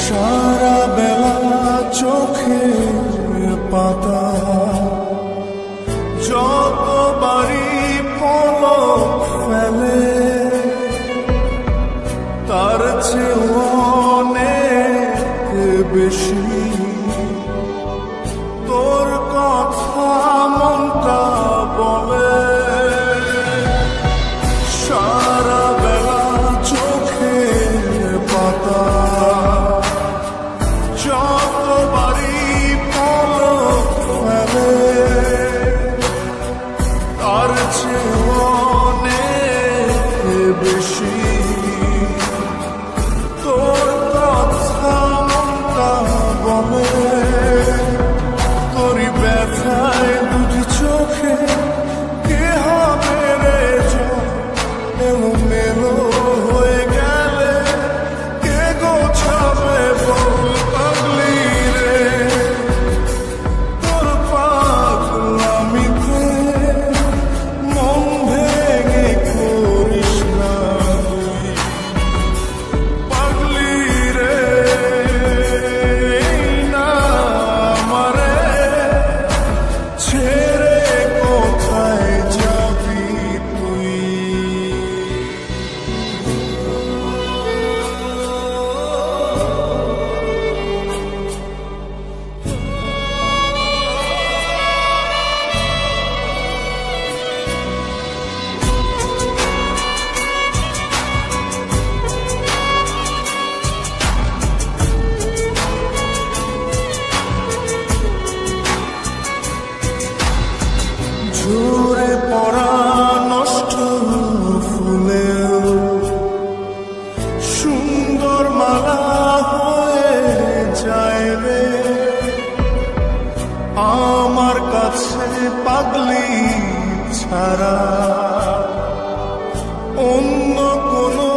সারা বেলা চোখের পাতা যতবারই পলক ফেলে তার চেয়ে অনেক বেশি তোর কথা মনটা বলে। সারা বেলা চোখের পাতা যতবারই পলক ফেলে তার চেয়ে অনেক বেশি তোর কথা মনটা বলে। তোরই ব্যথায় দুটি চোখে কে হবে রে এলোমেলো হয়ে গেলে কে গোছাবে বল পাগলি রে। তোর পাগলামিতে মন ভেঙে করিস না পাগলি রে। না আমারে ছেড়ে কোথায় যাবি তুই। ঝরে পড়া নষ্ট ফুলেও সুন্দর মালা হয়ে যায় রে আমার কাছে পাগলি ছাড়া অন্য কোনো